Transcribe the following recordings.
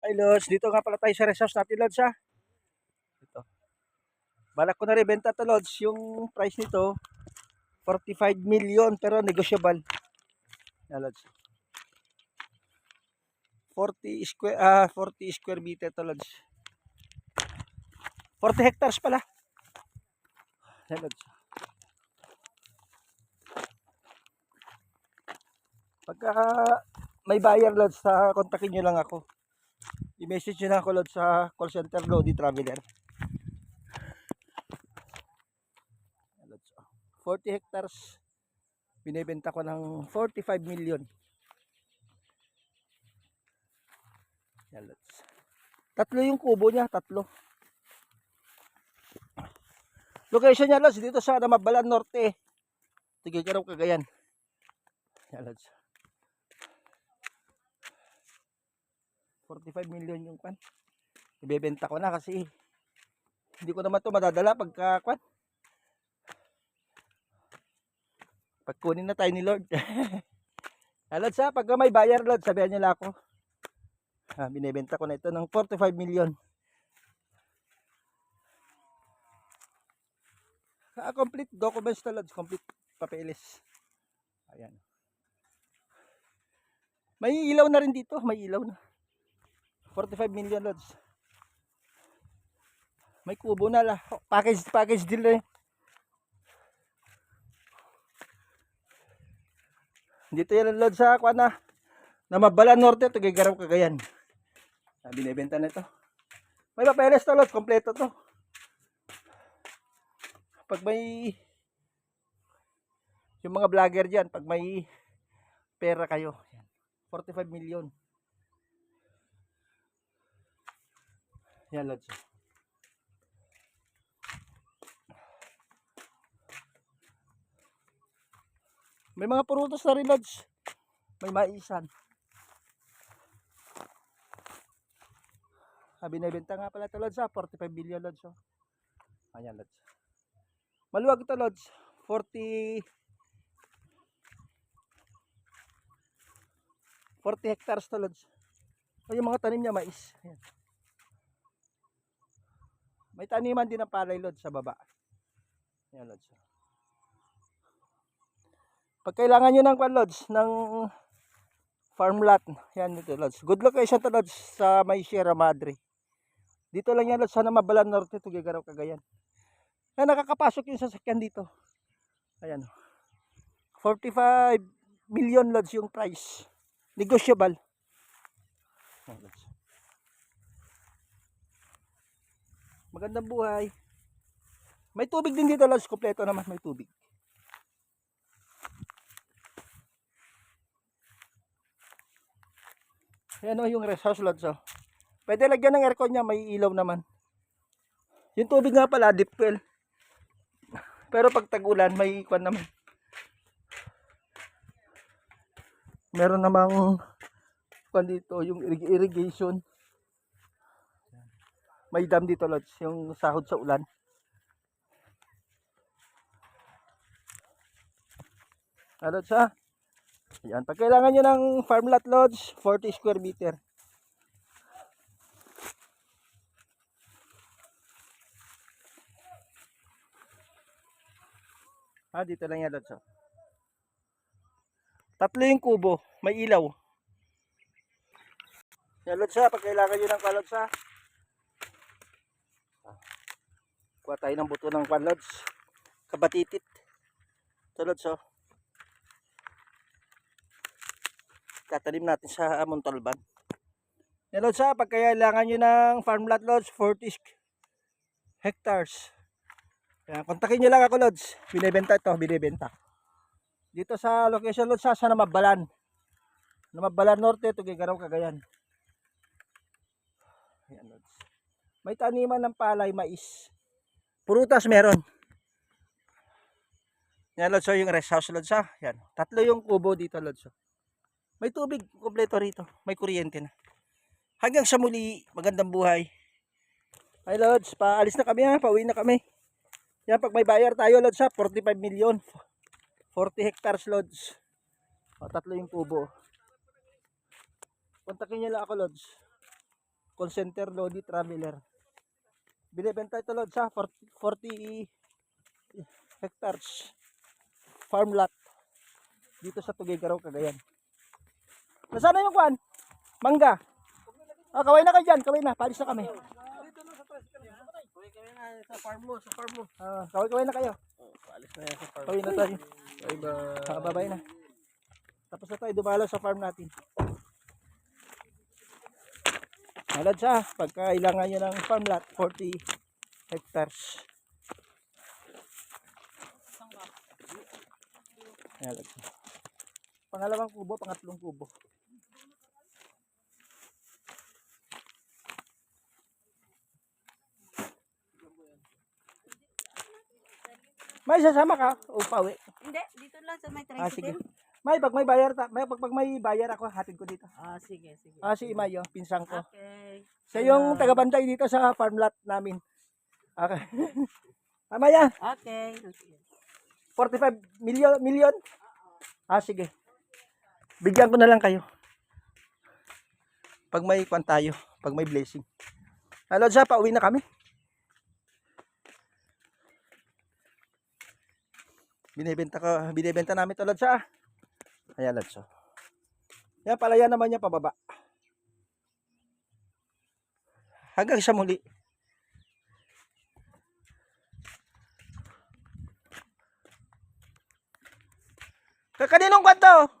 Ay Lods, dito nga pala tayo sa rest house natin Lods ha. Ito. Balak ko na rin benta to Lods. Yung price nito 45 million pero negotiable. Yan Lods. 40 square meter to Lods. 40 hectares pala. Yan Lods. Pagka may buyer Lods, kontakin nyo lang ako. I-message nyo lang ako Lods sa call center Lodi Traveler. 40 hectares binebenta ko ng 45 million. Yan Lods. Tatlo yung kubo niya, tatlo. Location niya Lods dito sa Namabalan Norte, Tuguegarao, Cagayan. Yan Lods. 45 million yung kwan. Ibebenta ko na kasi hindi ko naman to madadala pagka kwan. Pagkunin na tayo ni Lord. Lods ha, pagka may buyer Lods, sabihan nyo lang ako. Binibenta ko na ito ng 45 million. Complete documents to Lods, complete papeles. Ayan. May ilaw na rin dito, may ilaw na. 45 million Lods. May kubo na lah. Package deal na eh. Dito yan Lods sa kwan na Namabalan Norte, Tuguegarao, Cagayan. Binibenta na ito. May papeles to Lods, kompleto to. Pag may yung mga vlogger dyan, pag may pera kayo, 45 million. Yan Lods. May mga prutas na rin Lods. May maisan. Binibenta nga pala ito Lods 45 million Lods. Ayan Lods. Maluwag ito Lods. 40 hectares to Lods. Yung mga tanim niya mais. Ayan. May taniman din ng palay Lods sa baba. Ayan Lods. Pag kailangan nyo ng Lods, ng farm lot, yan dito Lods. Good location to Lods sa may Sierra Madre. Dito lang yan Lods sa Namabalan Norte, Tuguegarao, Cagayan. Nakakapasok yung sasakyan dito. Ayan. 45 million Lods yung price. Negotiable. Ayan, Lods. Magandang buhay. May tubig din dito Lods, kompleto naman may tubig. Ayan o yung rest house Lods. Pwede lagyan ng aircon niya, may ilaw naman. Yung tubig nga pala, deep well. Pero pag tag-ulan, may kwan naman. Meron namang kwan dito, yung irrigation. May dam dito Lods, yung sahod sa ulan. Lods ha. Ayan, pag kailangan nyo ng farm lot Lods, 40 square meter. Dito lang yan Lods. Tatlo yung kubo, may ilaw. Yan Lods ha, pag kailangan nyo ng Lods ha. Kuha tayo ng buto ng Lods. Kabatitit. Ito Lods Tatanim natin sa Montalban. Yan Lods pag kailangan nyo ng farm lot Lods, 40 hectares. Yan, kontakin nyo lang ako Lods. Binibenta ito, binibenta. Dito sa location Lods sa Namabalan. Namabalan Norte, Tuguegarao, Cagayan. Yan Lods. May taniman ng palay, mais. Prutas meron. Yan Lods, yung rest house Lods Yan. Tatlo yung kubo dito Lods. May tubig kompleto rito. May kuryente na. Hanggang sa muli, magandang buhay. Ay Lods, paalis na kami pauwi na kami. Yan, pag may buyer tayo Lods 45 million. 40 hectares Lods. Tatlo yung kubo. Kontakin nyo lang ako Lods. call center, Lodi Traveler. Binibenta ito Lods sa 40 hectares farm lot dito sa Tuguegarao, Cagayan. Nasaan na yung kwan? Mangga. Kaway na kayo dyan, kaway na, palis na kami. Kaway na sa farm mo, sa farm mo. Kaway na kayo. Paalis na yan sa farm. Kaway na tayo. Bye-bye. Babay na. Tapos na tayo dumalaw sa farm natin. Malad sa pagkailangan nyo ng farm lot, 40 hectares. Malad sa. Pangalawang kubo, pangatlong kubo. May sasama ka o pauwi? Hindi, dito lang sa may Sige. tricycle. May pag may bayar pag may bayar ako hatid ko dito. Sige. Si Imayo, pinsang ko. Okay. Siya yung tagabantay dito sa farm lot namin. Okay. Mamaya, Okay. 45 million. Sige. Bigyan ko na lang kayo. Pag may kwan tayo, pag may blessing. Lodsa, pauwi na kami. Binibenta namin to Lodsa. Ayan Lodsa. Yan, palayan naman niya pababa. Hanggang sa muli. Kaninong kwanto?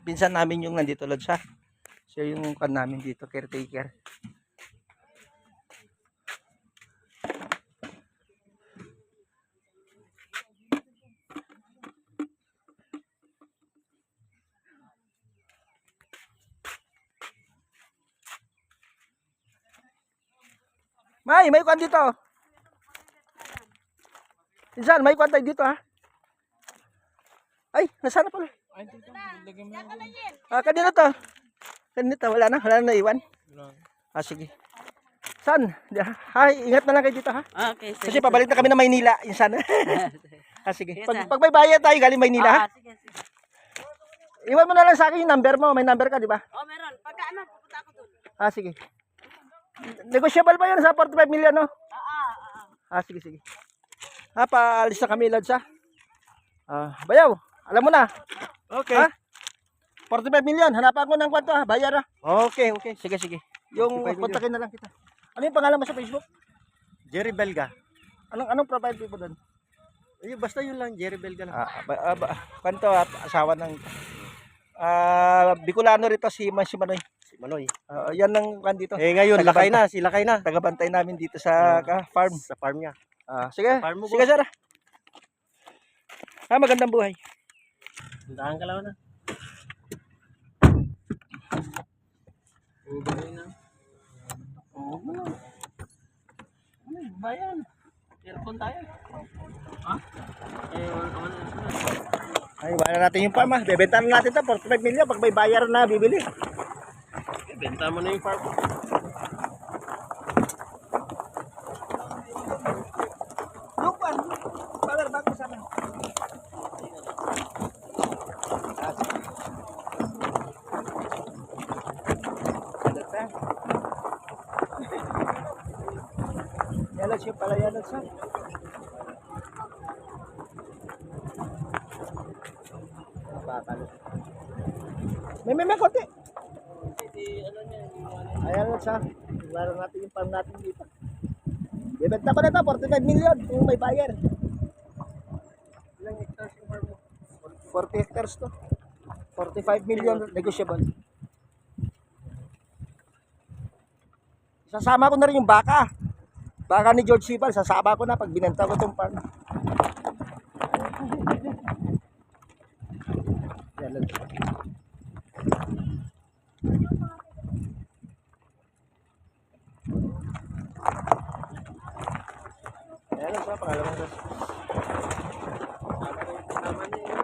Pinsan namin yung nandito Lods ha. Siya yung kan namin dito, caretaker. May kwan dito. Pinsan, may kwan tayo dito ha. Ay, nasaan na pala? Kanina to. Kanina, wala na naiwan. Sige. San? Ingat na lang kayo dito ha. Okay, Kasi pabalik na kami na Maynila, insan. Sige. Pag may bayad tayo galing Maynila ha. Sige. Iwan mo na lang sa akin yung number mo. May number ka, di ba? Oh, meron. Pagka pupunta ako doon. Sige. Negotiable ba yun sa 45 million, no? Sige. Paalis na kami, Lods ha. Bayaw, alam mo na. Okay. 45 million, hanapan ko ng kwanto ha, bayar ha. Okay. Sige. Yung 45 million. kontakin na lang kita. Ano yung pangalan mo sa Facebook? Jerry Belga. Anong profile mo doon? Basta yun lang, Jerry Belga lang. Kwanto asawa ng Bicolano rito si Manoy. Si Manoy. Yan ang kwan dito. Ngayon, lakay na. Tagabantay namin dito sa farm. Sa farm niya. Sige. Farm mo, Sige, sir. Magandang buhay. Tindahan ka lang na. Bayan. Earphone tayo. Ay, wala natin yung farm ha. Bebenta na natin ito. 45 million. Pag may bayar na, bibili. Benta mo na yung farm. Yung farm. Power bank sa amin. Yalas yung pala yalas ha. May konti. Ayan lang siya. Laro natin yung farm natin dito. Bibenta ko na ito, 45 million kung may buyer. Ilang hectares yung farm mo? 40 hectares to. 45 million negotiable. Sasama ko na rin yung baka. Baka ni George Sibal, sasama ko na pag binenta ko itong farm. Yan lang. Ayan lang siya, pangalawang ras.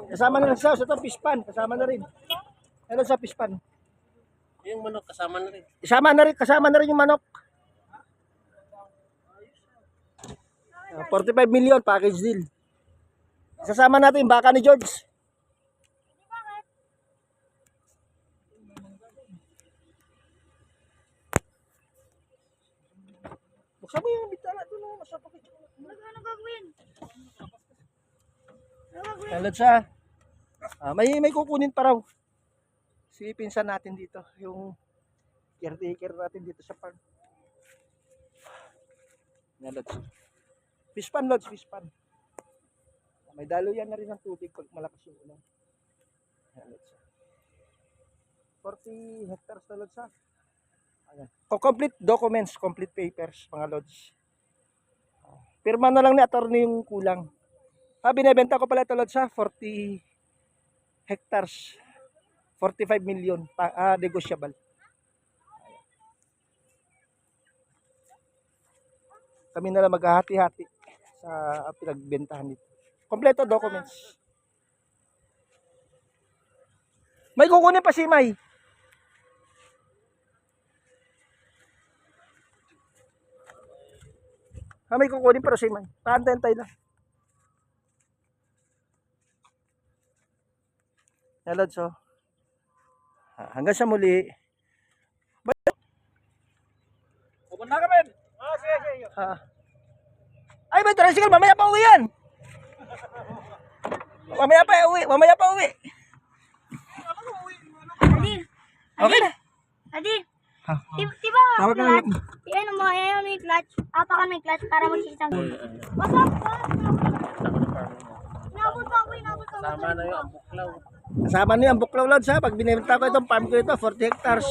Kasama na rin siya, ito pispan, kasama na rin. Ayan sa pispan. Yung manok kasama na rin. Kasama na rin yung manok. 45 million package deal. Sasama natin yung baka ni George. Buksan mo yung bitala doon. Nasa package. Ano gagawin? Talad siya. May kukunin pa raw. Si pinsan natin dito. Yung caretaker natin dito sa farm. Yan, Lods. Fish pan, Lods. Fish pan. May daluyan na rin ng tubig pag malakas yung ulan. Yan, Lods. 40 hectares na, Lods. Ayan. Complete documents, complete papers, mga Lods. Pirma na lang ni attorney yung kulang. Binebenta ko pala ito, Lods, 40 hectares. 45 million. Negotiable. Kami na lang maghahati-hati sa pinagbentahan dito. Kompleto documents. May kukunin pa si May. May kukunin pa si May. Paantay lang. Hello, so. Hanggang sa muli. Pupunta ka, Ben. Sige. Ay, may tricycle. Mamaya pa uwi yan. Mamaya pa uwi. Adi. Okay na. Adi. Ha, Diba? Tawag ka na. Ano mo, ayan may clutch. Apakan may clutch para magsisang. What's up? Inabot pa ako. Sama na yung buklaw. Kasama niyo ang buklaw, Lods, ha. Pag binibenta ko itong farm ko ito, 40 hectares.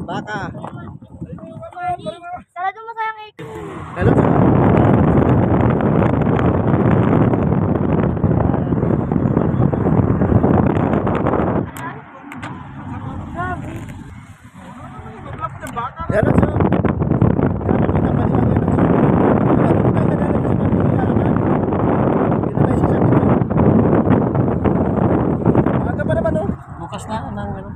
Baka. Sarado mo sayang eh. Hello. Hello, so. Aga pa naman, oh. Bukas na ng ano.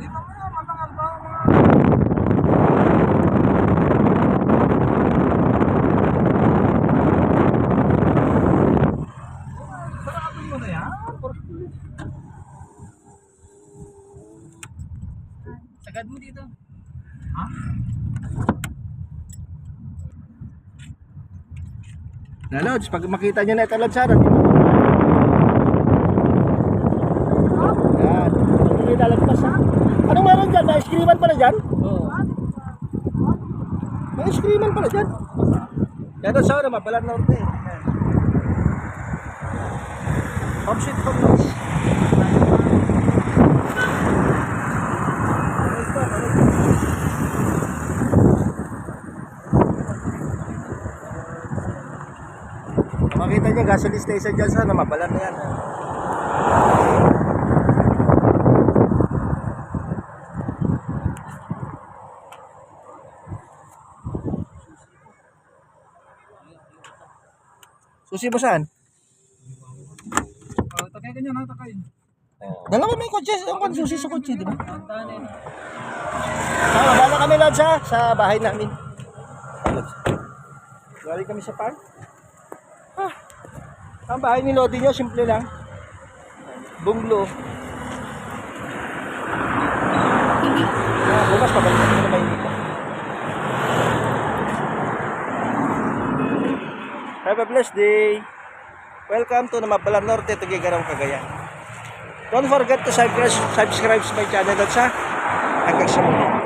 Sagad mo dito. Na, Lods, pag makita nyo na ito, Lods, ha. Yan. Hindi lalagpas, ha. Anong meron dyan? May ice creaman pala dyan? Oo. May ice creaman pala dyan. Yan, Lods, ha. Mabalan Norte. Yan. Home sweet home, Lods. Makita nyo, gasoline station dyan sana, mabalan na yan. Susi mo saan? Takay ka niya, takay. Dalawa may kotse, ang susi sa kotse, di ba? Wala kami lang sa bahay namin. Galing kami sa park. Ang bahay ni Lodi nyo, simple lang. Bunglo. Bukas pabalik kami na Maynila. Have a blessed day. Welcome to Namabalan Norte, Tuguegarao, Cagayan. Don't forget to subscribe my channel at sa hanggang sa muli.